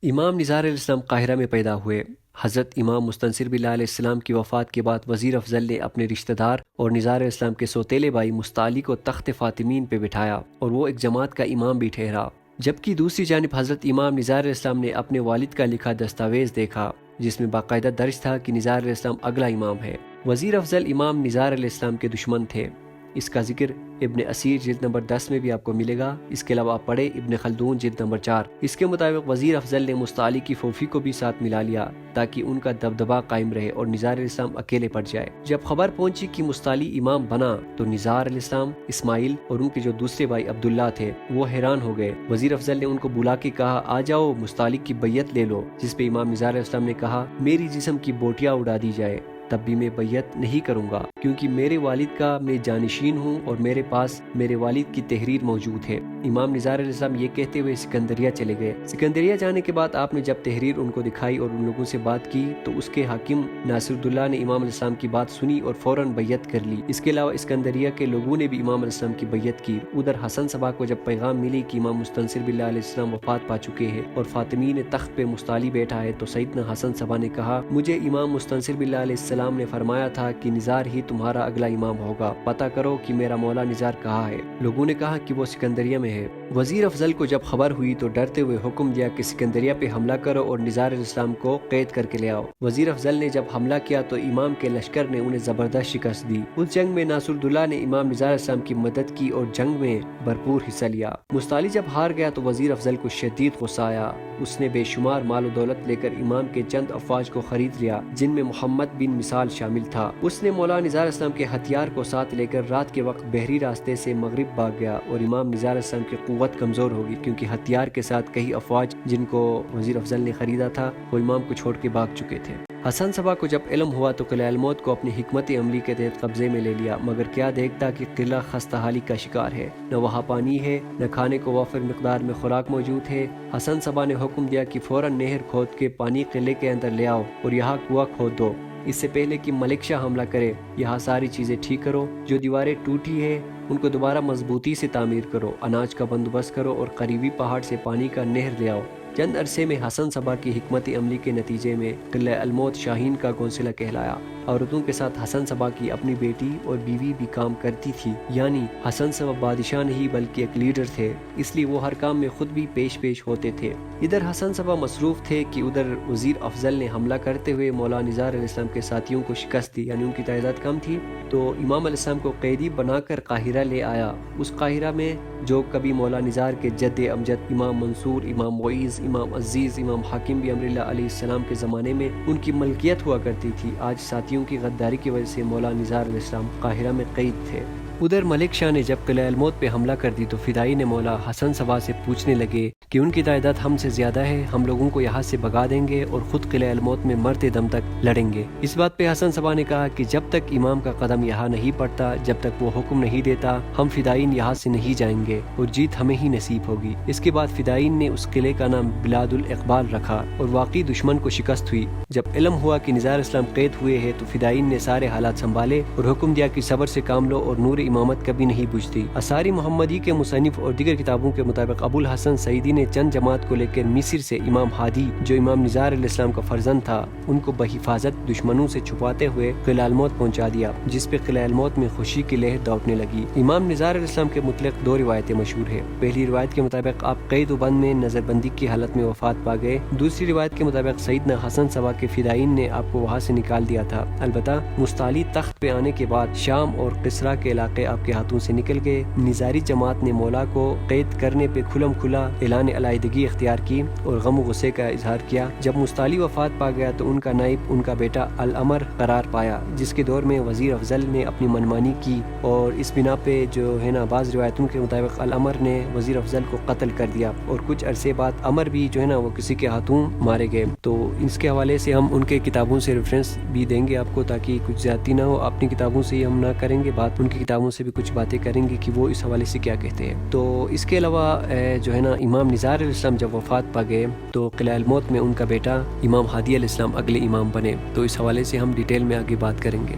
امام نظار علیہ السلام قاہرہ میں پیدا ہوئے۔ حضرت امام مستنصر باللہ علیہ السلام کی وفات کے بعد وزیر افضل نے اپنے رشتہ دار اور نظار علیہ السلام کے سوتیلے بھائی مستعلی کو تخت فاطمین پہ بٹھایا اور وہ ایک جماعت کا امام بھی ٹھہرا، جبکہ دوسری جانب حضرت امام نظار علیہ السلام نے اپنے والد کا لکھا دستاویز دیکھا جس میں باقاعدہ درج تھا کہ نظار علیہ السلام اگلا امام ہے۔ وزیر افضل امام نظار علیہ السلام کے دشمن تھے، اس کا ذکر ابن اسیر جلد نمبر 10 میں بھی آپ کو ملے گا۔ اس کے علاوہ آپ پڑھے ابن خلدون جلد نمبر 4۔ اس کے مطابق وزیر افضل نے مستعلی کی پھوپھی کو بھی ساتھ ملا لیا تاکہ ان کا دبدبہ قائم رہے اور نظار علیہ السلام اکیلے پڑ جائے۔ جب خبر پہنچی کہ مستعلی امام بنا تو نظار علیہ السلام، اسماعیل اور ان کے جو دوسرے بھائی عبداللہ تھے وہ حیران ہو گئے۔ وزیر افضل نے ان کو بلا کے کہا آ جاؤ مستعلی کی بیعت لے لو، جس پہ امام نظار علیہ السلام نے کہا میری جسم کی بوٹیاں اڑا دی جائے تب بھی میں بیعت نہیں کروں گا، کیونکہ میرے والد کا میں جانشین ہوں اور میرے پاس میرے والد کی تحریر موجود ہے۔ امام نظار علیہ السلام یہ کہتے ہوئے سکندریہ چلے گئے۔ سکندریہ جانے کے بعد آپ نے جب تحریر ان کو دکھائی اور ان لوگوں سے بات کی تو اس کے حاکم ناصر اللہ نے امام علیہ السلام کی بات سنی اور فوراً بیعت کر لی۔ اس کے علاوہ اسکندریہ کے لوگوں نے بھی امام علیہ السلام کی بیعت کی۔ ادھر حسن صبا کو جب پیغام ملی کہ امام مستنصر باللہ علیہ السلام وفات پا چکے ہیں اور فاطمین تخت پہ مستعلی بیٹھا ہے، تو سیدنا حسن صبا نے کہا مجھے امام مستنصر باللہ علیہ السلام نے فرمایا تھا کہ نظار ہی تمہارا اگلا امام ہوگا، پتہ کرو کہ میرا مولا نظار کہاں ہے۔ لوگوں نے کہا کہ وہ سکندریہ میں ہے۔ وزیر افضل کو جب خبر ہوئی تو ڈرتے ہوئے حکم دیا کہ سکندریہ پہ حملہ کرو اور نظار علیہ السلام کو قید کر کے لے آؤ۔ وزیر افضل نے جب حملہ کیا تو امام کے لشکر نے انہیں زبردست شکست دی۔ اس جنگ میں ناصر اللہ نے امام نظار علیہ السلام کی مدد کی اور جنگ میں بھرپور حصہ لیا۔ مستعلی جب ہار گیا تو وزیر افضل کو شدید غصہ آیا۔ اس نے بے شمار مال و دولت لے کر امام کے چند افواج کو خرید لیا جن میں محمد بن مثال شامل تھا۔ اس نے مولا نظار علیہ السلام کے ہتھیار کو ساتھ لے کر رات کے وقت بحری راستے سے مغرب بھاگ گیا اور امام نظار علیہ السلام کی قوت کمزور ہوگی، کیونکہ ہتھیار کے ساتھ کئی افواج جن کو وزیر افضل نے خریدا تھا وہ امام کو چھوڑ کے بھاگ چکے تھے۔ حسن صبا کو جب علم ہوا تو قلعہ الموت کو اپنی حکمت عملی کے تحت قبضے میں لے لیا، مگر کیا دیکھتا کہ قلعہ خستہ حالی کا شکار ہے، نہ وہاں پانی ہے نہ کھانے کو وافر مقدار میں خوراک موجود ہے۔ حسن صبا نے حکم دیا کہ فوراً نہر کھود کے پانی قلعے کے اندر لے آؤ اور یہاں کنواں کھود دو، اس سے پہلے کہ ملک شاہ حملہ کرے یہاں ساری چیزیں ٹھیک کرو، جو دیواریں ٹوٹی ہے ان کو دوبارہ مضبوطی سے تعمیر کرو، اناج کا بندوبست کرو اور قریبی پہاڑ سے پانی کا نہر لے آؤ۔ چند عرصے میں حسن صبا کی حکمت عملی کے نتیجے میں قلعہ الموت شاہین کا گونسلہ کہلایا۔ عورتوں کے ساتھ حسن صبا کی اپنی بیٹی اور بیوی بھی کام کرتی تھی، یعنی حسن صبا بادشاہ نہیں بلکہ ایک لیڈر تھے، اس لیے وہ ہر کام میں خود بھی پیش ہوتے تھے۔ ادھر حسن صبا مصروف تھے کہ ادھر وزیر افضل نے حملہ کرتے ہوئے مولا نظار علیہ السلام کے ساتھیوں کو شکست دی، یعنی ان کی تعداد کم تھی تو امام علیہ السلام کو قیدی بنا کر قاہرہ لے آیا۔ اس قاہرہ میں جو کبھی مولا نظار کے جد امجد امام منصور، امام معیز، امام عزیز، امام حاکم بھی امر اللہ علیہ السلام کے زمانے میں ان کی ملکیت ہوا کرتی تھی، آج ساتھیوں کی غداری کی وجہ سے مولا نظار علیہ السلام قاہرہ میں قید تھے۔ ادھر ملک شاہ نے جب قلعہ الموت پہ حملہ کر دی تو فدائی نے مولا حسن صبا سے پوچھنے لگے کہ ان کی تعداد ہم سے زیادہ ہے، ہم لوگوں کو یہاں سے بھگا دیں گے اور خود قلعہ الموت میں مرتے دم تک لڑیں گے۔ اس بات پہ حسن صبا نے کہا کہ جب تک امام کا قدم یہاں نہیں پڑتا، جب تک وہ حکم نہیں دیتا، ہم فدائین یہاں سے نہیں جائیں گے اور جیت ہمیں ہی نصیب ہوگی۔ اس کے بعد فدائین نے اس قلعے کا نام بلاد الاقبال رکھا اور واقعی دشمن کو شکست ہوئی۔ جب علم ہوا کہ نظار اسلام قید ہوئے ہیں تو فدائین نے سارے حالات سنبھالے اور حکم دیا کہ صبر سے کام لو اور نور امامت کبھی نہیں بجھتی۔ آثار محمدی کے مصنف اور دیگر کتابوں کے مطابق ابو الحسن سعیدی نے چند جماعت کو لے کر مصر سے امام ہادی جو امام نظار علیہ السلام کا فرزند تھا ان کو بحفاظت دشمنوں سے چھپاتے ہوئے قلعہ الموت پہنچا دیا، جس پہ قلعہ الموت میں خوشی کی لہر دوڑنے لگی۔ امام نظار علیہ السلام کے متعلق دو روایتیں مشہور ہیں۔ پہلی روایت کے مطابق آپ قید و بند میں نظر بندی کی حالت میں وفات پا گئے۔ دوسری روایت کے مطابق سیدنا حسن صبا کے فدائین نے آپ کو وہاں سے نکال دیا تھا۔ البتہ مستعلی تخت پہ آنے کے بعد شام اور قصرہ کے علاقے آپ کے ہاتھوں سے نکل گئے۔ نظاری جماعت نے مولا کو قید کرنے پہ کھلم کھلا اعلان علیحدگی اختیار کی اور غم و غصے کا اظہار کیا۔ جب مستعلی وفات پا گیا تو ان کا نائب ان کا بیٹا الامر قرار پایا، جس کے دور میں وزیر افضل نے اپنی منمانی کی اور اس بنا پہ جو ہے نا بعض روایتوں کے مطابق الامر نے وزیر افضل کو قتل کر دیا اور کچھ عرصے بعد امر بھی جو ہے نا وہ کسی کے ہاتھوں مارے گئے۔ تو اس کے حوالے سے ہم ان کے کتابوں سے ریفرنس بھی دیں گے آپ کو تاکہ کچھ زیادتی نہ ہو۔ اپنی کتابوں سے ہی ہم نہ کریں گے بات، ان کی کتابوں سے بھی کچھ باتیں کریں گے کہ وہ اس حوالے سے کیا کہتے ہیں۔ تو اس کے علاوہ جو ہے نا امام نظار علیہ السلام جب وفات پا گئے تو قلعہ الموت میں ان کا بیٹا امام ہادی علیہ السلام اگلے امام بنے، تو اس حوالے سے ہم ڈیٹیل میں آگے بات کریں گے۔